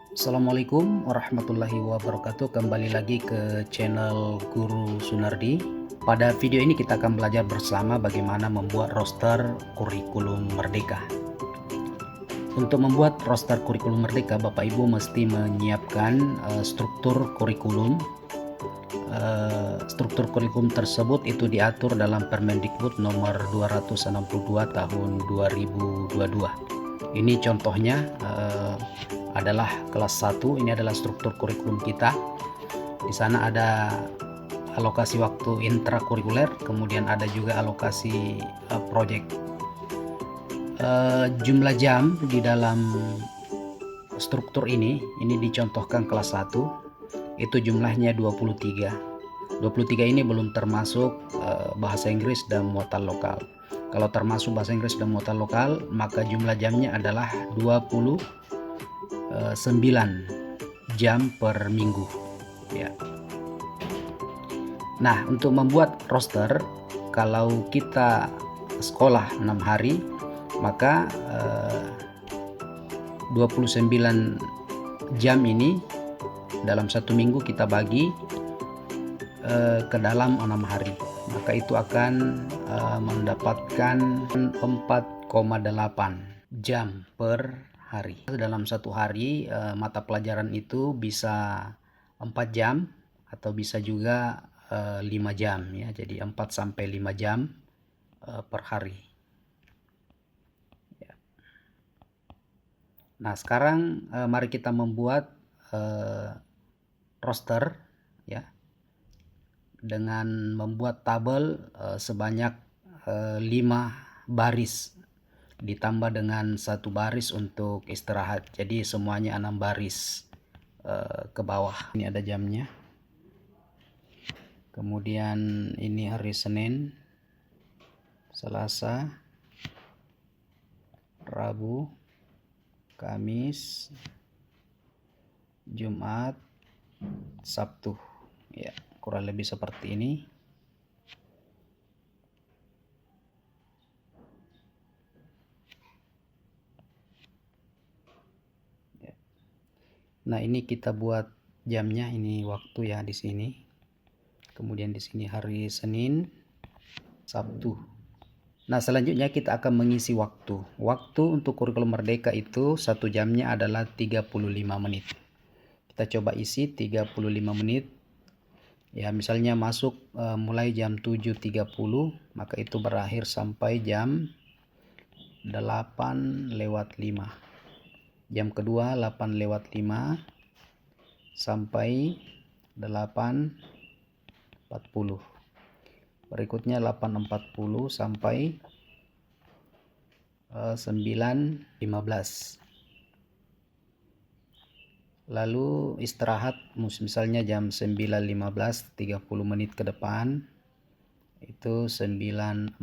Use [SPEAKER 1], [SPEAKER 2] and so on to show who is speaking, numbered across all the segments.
[SPEAKER 1] Assalamualaikum warahmatullahi wabarakatuh. Kembali lagi ke channel Guru Sunardi. Pada video ini kita akan belajar bersama bagaimana membuat roster kurikulum merdeka. Untuk membuat roster kurikulum merdeka, Bapak Ibu mesti menyiapkan struktur kurikulum. Struktur kurikulum tersebut itu diatur dalam Permendikbud nomor 262 tahun 2022. Ini contohnya adalah kelas 1. Ini adalah struktur kurikulum kita. Di sana ada alokasi waktu intrakurikuler, kemudian ada juga alokasi proyek. Jumlah jam di dalam struktur ini dicontohkan kelas 1 itu jumlahnya 23. 23 ini belum termasuk bahasa Inggris dan muatan lokal. Kalau termasuk bahasa Inggris dan muatan lokal, maka jumlah jamnya adalah 29 jam per minggu ya. Nah, untuk membuat roster, kalau kita sekolah 6 hari, maka 29 jam ini dalam satu minggu kita bagi ke dalam 6 hari, maka itu akan mendapatkan 4,8 jam per hari. Dalam satu hari mata pelajaran itu bisa 4 jam atau bisa juga 5 jam ya. Jadi 4 sampai 5 jam per hari. Ya. Nah, sekarang mari kita membuat roster ya, dengan membuat tabel sebanyak 5 baris ditambah dengan 1 baris untuk istirahat. Jadi semuanya 6 baris ke bawah. Ini ada jamnya. Kemudian ini hari Senin, Selasa, Rabu, Kamis, Jumat, Sabtu ya, kurang lebih seperti ini. Ya. Nah, ini kita buat jamnya, ini waktu ya di sini. Kemudian di sini hari Senin, Sabtu. Nah, selanjutnya kita akan mengisi waktu. Waktu untuk kurikulum merdeka itu 1 jamnya adalah 35 menit. Kita coba isi 35 menit. Ya, misalnya masuk mulai jam 7.30, maka itu berakhir sampai jam 8:05. Jam kedua 8:05 sampai 8.40. Berikutnya 8.40 sampai 9.15. Lalu istirahat misalnya jam 9.15, 30 menit ke depan itu 9.45.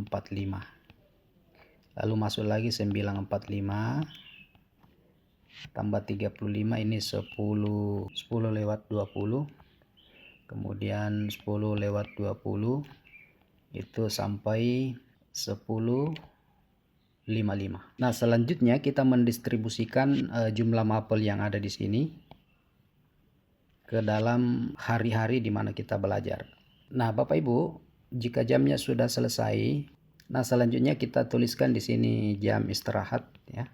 [SPEAKER 1] Lalu masuk lagi 9.45 tambah 35, ini 10:20. Kemudian 10:20 itu sampai 10.55. Nah, selanjutnya kita mendistribusikan jumlah mapel yang ada di sini ke dalam hari-hari di mana kita belajar. Nah, Bapak Ibu, jika jamnya sudah selesai, nah selanjutnya kita tuliskan di sini jam istirahat ya.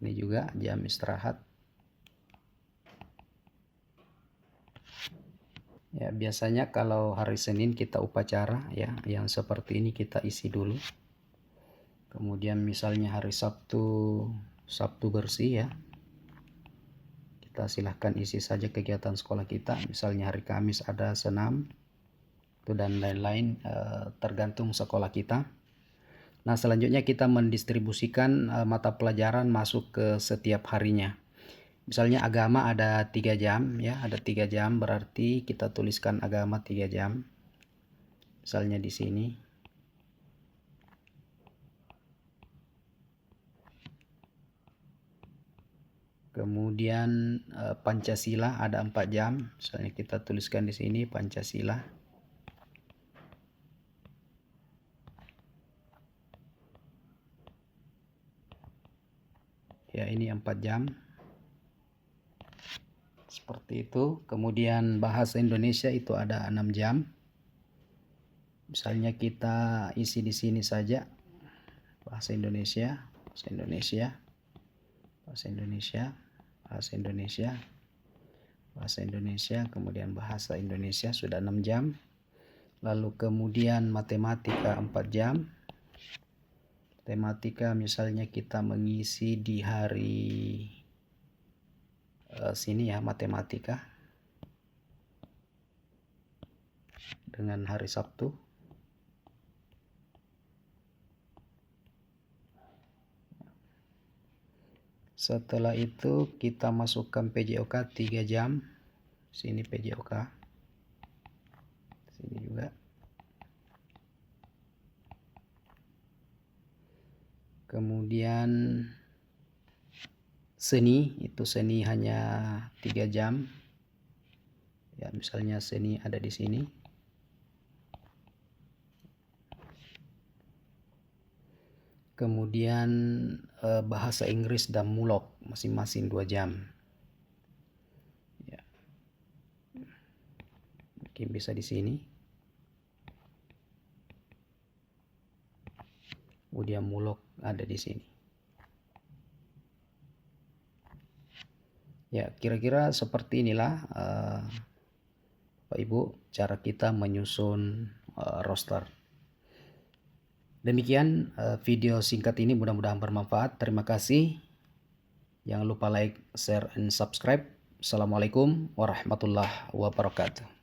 [SPEAKER 1] Ini juga jam istirahat. Ya, biasanya kalau hari Senin kita upacara ya, yang seperti ini kita isi dulu. Kemudian misalnya hari Sabtu bersih ya. Kita silahkan isi saja kegiatan sekolah kita. Misalnya hari Kamis ada senam itu dan lain-lain, tergantung sekolah kita. Nah, selanjutnya kita mendistribusikan mata pelajaran masuk ke setiap harinya. Misalnya agama ada 3 jam ya, ada 3 jam, berarti kita tuliskan agama 3 jam. Misalnya di sini. Kemudian Pancasila ada 4 jam. Misalnya kita tuliskan di sini Pancasila. Ya, ini 4 jam. Seperti itu. Kemudian bahasa Indonesia itu ada 6 jam. Misalnya kita isi di sini saja bahasa Indonesia, bahasa Indonesia, bahasa Indonesia, bahasa Indonesia, bahasa Indonesia, kemudian bahasa Indonesia sudah 6 jam. Lalu kemudian matematika 4 jam. Matematika misalnya kita mengisi di hari sini ya, matematika dengan hari Sabtu. Setelah itu kita masukkan PJOK 3 jam. Sini PJOK. Sini juga. Kemudian seni, itu seni hanya 3 jam. Ya, misalnya seni ada di sini. Kemudian bahasa Inggris dan mulok masing-masing 2 jam. Ya. Mungkin bisa di sini. Kemudian mulok ada di sini. Ya, kira-kira seperti inilah Bapak Ibu cara kita menyusun roster. Demikian video singkat ini, mudah-mudahan bermanfaat. Terima kasih. Jangan lupa like, share, and subscribe. Assalamualaikum warahmatullahi wabarakatuh.